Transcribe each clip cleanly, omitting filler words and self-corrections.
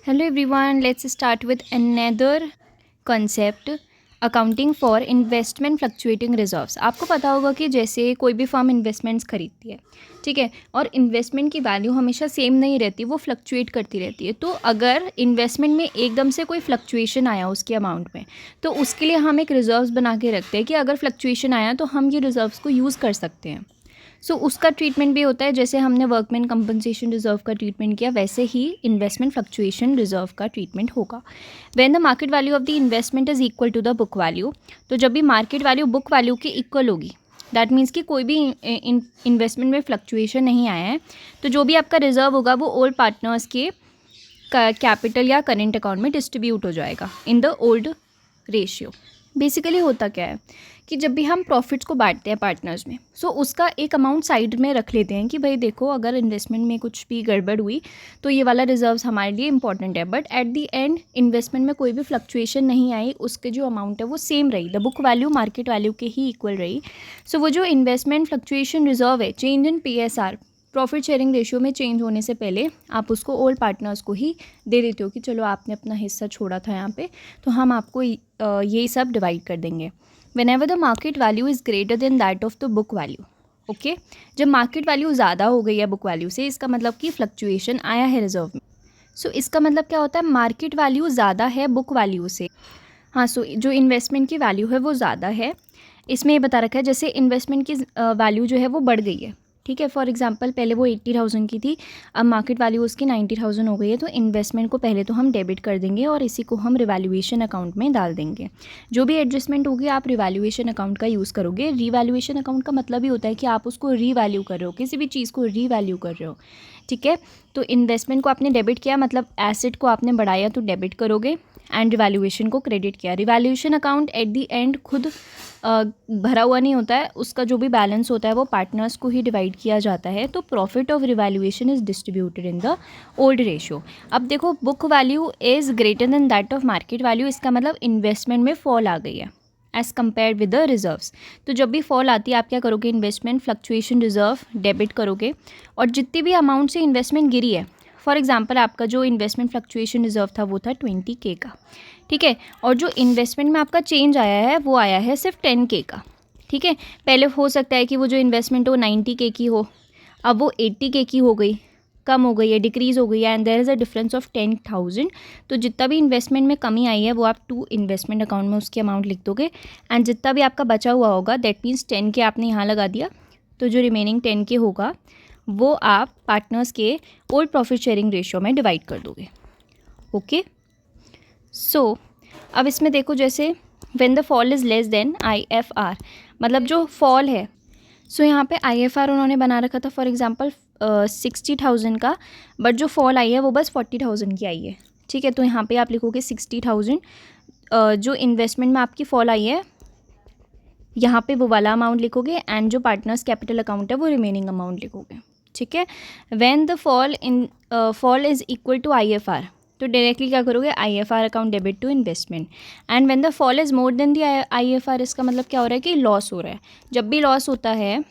Hello everyone, let's start with another concept accounting for investment fluctuating reserves. आपको पता होगा कि जैसे कोई भी फर्म इन्वेस्टमेंट्स खरीदती है, ठीक है, और इन्वेस्टमेंट की वैल्यू हमेशा सेम नहीं रहती, वो फ्लक्चुएट करती रहती है। तो अगर इन्वेस्टमेंट में एकदम से कोई फ्लक्चुएशन आया उसके अमाउंट में, तो उसके लिए हम एक रिजर्व्स बना के रखते हैं कि अगर फ्लक्चुएशन आया तो हम ये रिजर्व्स को यूज़ कर सकते हैं। उसका ट्रीटमेंट भी होता है, जैसे हमने वर्कमैन कंपनसेशन रिजर्व का ट्रीटमेंट किया, वैसे ही इन्वेस्टमेंट फ्लक्चुएशन रिजर्व का ट्रीटमेंट होगा। When the market value of the investment is equal to the book value, तो जब भी मार्केट वैल्यू बुक वैल्यू के इक्वल होगी, दैट मीन्स कि कोई भी इन्वेस्टमेंट में फ्लक्चुएशन नहीं आया है, तो जो भी आपका रिजर्व होगा वो ओल्ड पार्टनर्स के कैपिटल या करेंट अकाउंट में डिस्ट्रीब्यूट हो जाएगा in the old ratio. Basically होता क्या है कि जब भी हम प्रॉफिट्स को बांटते हैं पार्टनर्स में, उसका एक अमाउंट साइड में रख लेते हैं कि भाई देखो, अगर इन्वेस्टमेंट में कुछ भी गड़बड़ हुई तो ये वाला रिजर्व्स हमारे लिए इंपॉर्टेंट है, but at the end investment में कोई भी फ्लक्चुएशन नहीं आई, उसके जो अमाउंट है वो सेम रही, the book value market value के ही इक्वल रही। वो जो इन्वेस्टमेंट फ्लक्चुएशन रिजर्व है, change in PSR, profit sharing ratio में चेंज होने से पहले आप उसको ओल्ड पार्टनर्स को ही दे देते हो कि चलो आपने अपना हिस्सा छोड़ा था यहाँ पे, तो हम आपको ये सब डिवाइड कर देंगे। Whenever the market value is greater than that of the book value, okay, जब मार्केट वैल्यू ज़्यादा हो गई है बुक वैल्यू से, इसका मतलब कि फ्लक्चुएशन आया है रिजर्व में। इसका मतलब क्या होता है, मार्केट वैल्यू ज़्यादा है बुक वैल्यू से। हाँ, जो इन्वेस्टमेंट की वैल्यू है वो ज़्यादा है। इसमें ये बता रखा है जैसे इन्वेस्टमेंट की वैल्यू जो है वो बढ़ गई है, ठीक है। फॉर एग्जांपल पहले वो 80,000 की थी, अब मार्केट वैल्यू उसकी 90,000 हो गई है, तो इन्वेस्टमेंट को पहले तो हम डेबिट कर देंगे और इसी को हम रिवैल्यूएशन अकाउंट में डाल देंगे। जो भी एडजस्टमेंट होगी आप रिवैल्यूएशन अकाउंट का यूज़ करोगे। रिवैल्यूएशन अकाउंट का मतलब ही होता है कि आप उसको रीवैल्यू कर रहे हो, किसी भी चीज़ को रीवैल्यू कर रहे हो, ठीक है। तो इन्वेस्टमेंट को आपने डेबिट किया, मतलब एसेट को आपने बढ़ाया तो डेबिट करोगे, एंड रिवैल्यूएशन को क्रेडिट किया। Revaluation account at the end खुद भरा हुआ नहीं होता है, उसका जो भी बैलेंस होता है वो पार्टनर्स को ही डिवाइड किया जाता है। तो profit of revaluation is distributed in the old ratio. अब देखो, book value is greater than that of market value, इसका मतलब इन्वेस्टमेंट में फॉल आ गई है as compare with the reserves. तो जब भी फॉल आती है आप क्या करोगे, इन्वेस्टमेंट फ्लक्चुएशन रिजर्व डेबिट करोगे, और जितनी भी अमाउंट से इन्वेस्टमेंट गिरी है, फॉर एग्जांपल आपका जो इन्वेस्टमेंट फ्लक्चुएशन रिजर्व था वो था 20K का, ठीक है, और जो इन्वेस्टमेंट में आपका चेंज आया है वो आया है सिर्फ 10K का, ठीक है। पहले हो सकता है कि वो जो इन्वेस्टमेंट हो 90K की हो, अब वो 80K की हो गई, कम हो गई है, डिक्रीज़ हो गई है, and there is a difference of 10,000। तो जितना भी इन्वेस्टमेंट में कमी आई है वो आप टू इन्वेस्टमेंट अकाउंट में उसकी अमाउंट लिख दोगे, एंड जितना भी आपका बचा हुआ होगा, दैट मीन्स 10K आपने यहाँ लगा दिया, तो जो रिमेनिंग 10K होगा वो आप पार्टनर्स के ओल्ड प्रॉफिट शेयरिंग रेशियो में डिवाइड कर दोगे, ओके। अब इसमें देखो, जैसे when the fall is less than IFR, मतलब जो फॉल है, यहाँ पे IFR उन्होंने बना रखा था फॉर एग्जांपल 60,000 का, बट जो फॉल आई है वो बस 40,000 की आई है, ठीक है। तो यहाँ पे आप लिखोगे 60,000, जो इन्वेस्टमेंट में आपकी फॉल आई है यहाँ पे वो वाला अमाउंट लिखोगे, एंड जो पार्टनर्स कैपिटल अकाउंट है वो रिमेनिंग अमाउंट लिखोगे, ठीक है। When the fall is equal to IFR, तो डायरेक्टली क्या करोगे, IFR account debit to investment, and when the fall is more than the IFR, इसका मतलब क्या हो रहा है कि लॉस हो रहा है। जब भी लॉस होता है,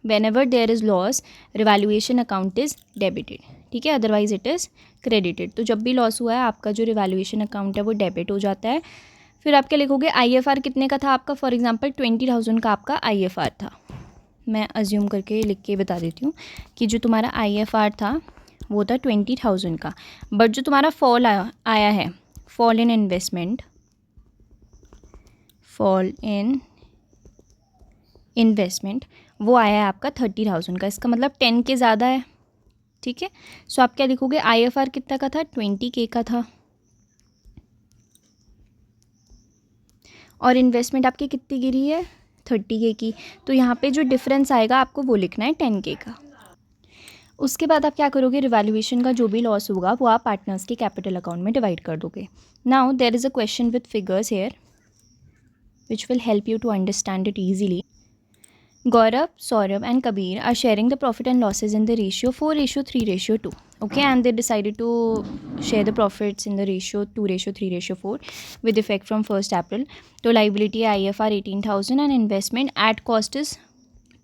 whenever there is loss, revaluation account is debited, ठीक है, अदरवाइज इट इज़ क्रेडिटेड। तो जब भी लॉस हुआ है आपका जो रिवैल्यूएशन अकाउंट है वो डेबिट हो जाता है। फिर आप क्या लिखोगे, IFR कितने का था आपका, फॉर एग्जांपल 20,000 का आपका IFR था। मैं अज्यूम करके लिख के बता देती हूँ कि जो तुम्हारा IFR था वो था 20,000 का, बट जो तुम्हारा फॉल आया है, फॉल इन इन्वेस्टमेंट, वो आया है आपका 30,000 का, इसका मतलब 10K ज़्यादा है, ठीक है। आप क्या लिखोगे, IFR कितना का था, 20K का था, और इन्वेस्टमेंट आपकी कितनी गिरी है, 30K की। तो यहाँ पे जो डिफरेंस आएगा आपको वो लिखना है 10K का। उसके बाद आप क्या करोगे, रिवैल्यूएशन का जो भी लॉस होगा वो आप पार्टनर्स के कैपिटल अकाउंट में डिवाइड कर दोगे। Now there is a question with figures here which will help you to understand it easily. Gaurav, Saurabh and Kabir are sharing the profit and losses in the ratio 4:3:2. Okay, and they decided to share the profits in the ratio 2:3:4 with effect from 1st April. So liability IFR 18,000 and investment at cost is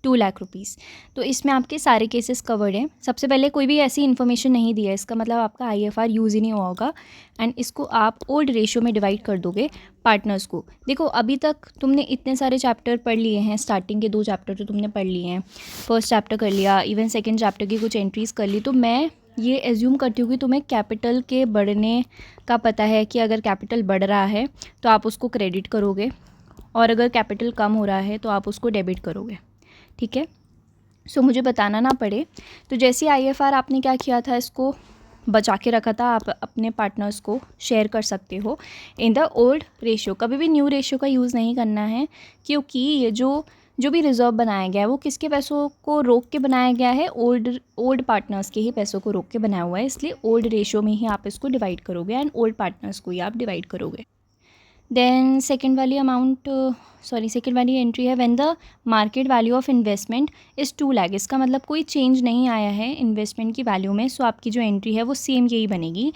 2 lakh rupees. तो इसमें आपके सारे cases covered हैं। सबसे पहले कोई भी ऐसी इन्फॉर्मेशन नहीं दी है, इसका मतलब आपका आईएफआर यूज़ ही नहीं हुआ होगा एंड इसको आप ओल्ड रेशियो में डिवाइड कर दोगे पार्टनर्स को। देखो अभी तक तुमने इतने सारे चैप्टर पढ़ लिए हैं, स्टार्टिंग के 2 चैप्टर तो तुमने पढ़ लिए हैं, फर्स्ट चैप्टर कर लिया, इवन सेकेंड चैप्टर की कुछ एंट्रीज़ कर ली। तो मैं ये एज्यूम करती हूँ कि तुम्हें कैपिटल के बढ़ने का पता है कि अगर कैपिटल बढ़ रहा है तो आप उसको क्रेडिट करोगे और अगर कैपिटल कम हो रहा है तो आप उसको डेबिट करोगे, ठीक है। सो मुझे बताना ना पड़े। तो जैसे आईएफआर आपने क्या किया था, इसको बचा के रखा था, आप अपने पार्टनर्स को शेयर कर सकते हो इन द ओल्ड रेशियो। कभी भी न्यू रेशियो का यूज़ नहीं करना है, क्योंकि ये जो भी रिज़र्व बनाया गया है वो किसके पैसों को रोक के बनाया गया है, ओल्ड पार्टनर्स के ही पैसों को रोक के बनाया हुआ है। इसलिए ओल्ड रेशियो में ही आप इसको डिवाइड करोगे एंड ओल्ड पार्टनर्स को ही आप डिवाइड करोगे। देन सेकेंड वाली एंट्री है when the market value of investment is 2 lakh. इसका मतलब कोई चेंज नहीं आया है इन्वेस्टमेंट की वैल्यू में, सो आपकी जो एंट्री है वो सेम यही बनेगी।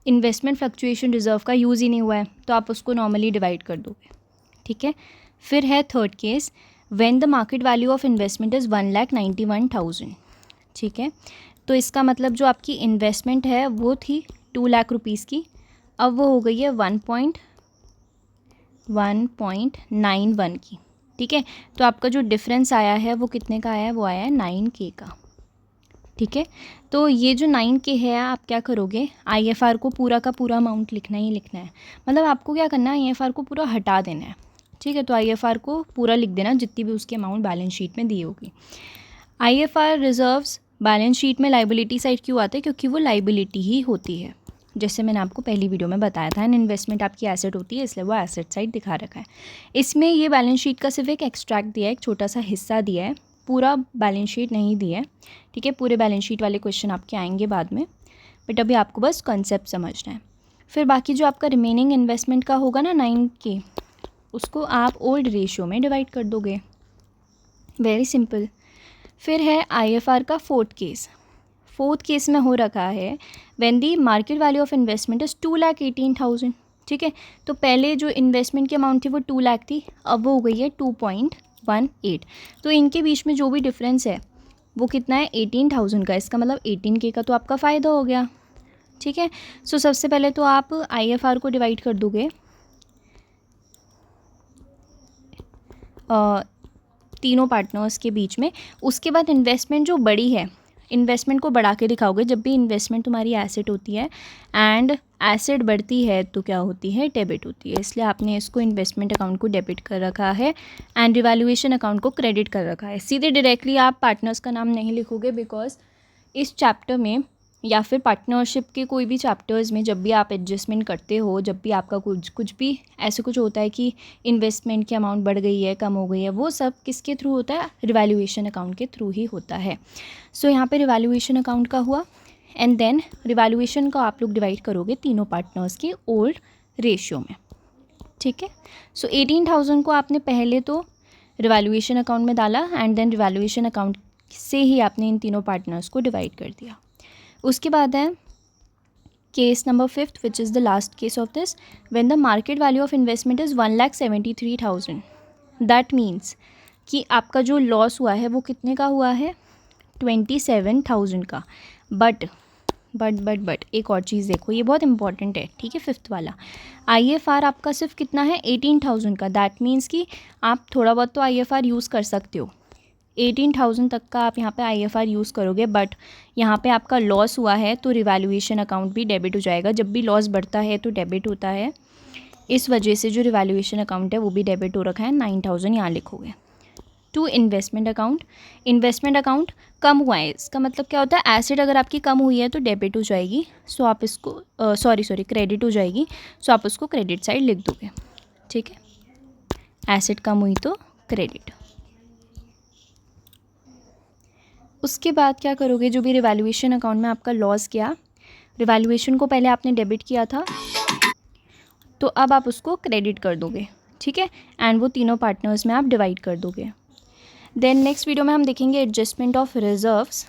इन्वेस्टमेंट फ्लक्चुएशन रिजर्व का यूज़ ही नहीं हुआ है तो आप उसको नॉर्मली डिवाइड कर दोगे, ठीक है। फिर है third case, when the market value of investment is 1,91,000, ठीक है। तो इसका मतलब जो आपकी इन्वेस्टमेंट है वो थी 2 लाख रुपीज़ की, अब वो हो गई है 1.91 की, ठीक है। तो आपका जो डिफरेंस आया है वो कितने का आया है, वो आया है 9K का, ठीक है। तो ये जो 9K है आप क्या करोगे, आईएफआर को पूरा का पूरा अमाउंट लिखना ही लिखना है। मतलब आपको क्या करना है, आईएफआर को पूरा हटा देना है, ठीक है। तो आईएफआर को पूरा लिख देना जितनी भी उसकी अमाउंट बैलेंस शीट में दी होगी। आईएफआर रिजर्व्स बैलेंस शीट में लाइबिलिटी साइड क्यों आते हैं, क्योंकि वो लाइबिलिटी ही होती है, जैसे मैंने आपको पहली वीडियो में बताया था। एंड इन्वेस्टमेंट आपकी एसेट होती है, इसलिए वो एसेट साइड दिखा रखा है। इसमें ये बैलेंस शीट का सिर्फ एक एक्सट्रैक्ट दिया है, एक छोटा सा हिस्सा दिया है, पूरा बैलेंस शीट नहीं दिया है, ठीक है। पूरे बैलेंस शीट वाले क्वेश्चन आपके आएंगे बाद में, बट अभी आपको बस कॉन्सेप्ट समझना है। फिर बाकी जो आपका रिमेनिंग इन्वेस्टमेंट का होगा ना 9K, उसको आप ओल्ड रेशियो में डिवाइड कर दोगे, वेरी सिंपल। फिर है आईएफआर का फोर्थ केस में हो रखा है when the market value of investment is 2,18,000, ठीक है। तो पहले जो इन्वेस्टमेंट की अमाउंट थी वो 2 लाख थी, अब वो हो गई है 2.18। तो इनके बीच में जो भी डिफरेंस है वो कितना है, 18,000 का। इसका मतलब 18K का तो आपका फ़ायदा हो गया, ठीक है। सो सबसे पहले तो आप आईएफआर को डिवाइड कर दोगे तीनों पार्टनर्स के बीच में। उसके बाद इन्वेस्टमेंट जो बड़ी है, इन्वेस्टमेंट को बढ़ा के दिखाओगे। जब भी इन्वेस्टमेंट तुम्हारी एसेट होती है एंड एसेट बढ़ती है तो क्या होती है, डेबिट होती है। इसलिए आपने इसको इन्वेस्टमेंट अकाउंट को डेबिट कर रखा है एंड रिवैल्यूएशन अकाउंट को क्रेडिट कर रखा है। सीधे डायरेक्टली आप पार्टनर्स का नाम नहीं लिखोगे, बिकॉज इस चैप्टर में या फिर पार्टनरशिप के कोई भी चैप्टर्स में जब भी आप एडजस्टमेंट करते हो, जब भी आपका कुछ भी ऐसे कुछ होता है कि इन्वेस्टमेंट की अमाउंट बढ़ गई है, कम हो गई है, वो सब किसके थ्रू होता है, रिवैल्यूएशन अकाउंट के थ्रू ही होता है। सो यहाँ पे रिवैल्यूएशन अकाउंट का हुआ एंड देन रिवैल्यूएशन का आप लोग डिवाइड करोगे तीनों पार्टनर्स के ओल्ड रेशियो में, ठीक है। सो 18,000 को आपने पहले तो रिवैल्यूएशन अकाउंट में डाला एंड देन रिवैल्यूएशन अकाउंट से ही आपने इन तीनों पार्टनर्स को डिवाइड कर दिया। उसके बाद है case number 5th, which is the last case of this, when the market value of investment is 1,73,000। That means कि आपका जो लॉस हुआ है वो कितने का हुआ है, 27,000 का। बट एक और चीज़ देखो, ये बहुत इंपॉर्टेंट है, ठीक है। 5th वाला आईएफआर आपका सिर्फ कितना है, 18,000 का। दैट मीन्स कि आप थोड़ा बहुत तो आईएफआर यूज़ कर सकते हो, 18,000 तक का आप यहाँ पे आईएफआर यूज़ करोगे। बट यहाँ पे आपका लॉस हुआ है तो रिवैल्यूएशन अकाउंट भी डेबिट हो जाएगा। जब भी लॉस बढ़ता है तो डेबिट होता है, इस वजह से जो रिवैल्यूएशन अकाउंट है वो भी डेबिट हो रखा है। 9,000 यहाँ लिखोगे। टू इन्वेस्टमेंट अकाउंट कम हुआ है, इसका मतलब क्या होता है, एसेट अगर आपकी कम हुई है तो डेबिट हो जाएगी, सो आप इसको क्रेडिट हो जाएगी, सो आप उसको क्रेडिट साइड लिख दोगे, ठीक है। एसेट कम हुई तो क्रेडिट। उसके बाद क्या करोगे, जो भी रिवैल्यूएशन अकाउंट में आपका लॉस गया, रिवैल्यूएशन को पहले आपने डेबिट किया था तो अब आप उसको क्रेडिट कर दोगे, ठीक है। एंड वो तीनों पार्टनर्स में आप डिवाइड कर दोगे। देन नेक्स्ट वीडियो में हम देखेंगे एडजस्टमेंट ऑफ रिजर्व्स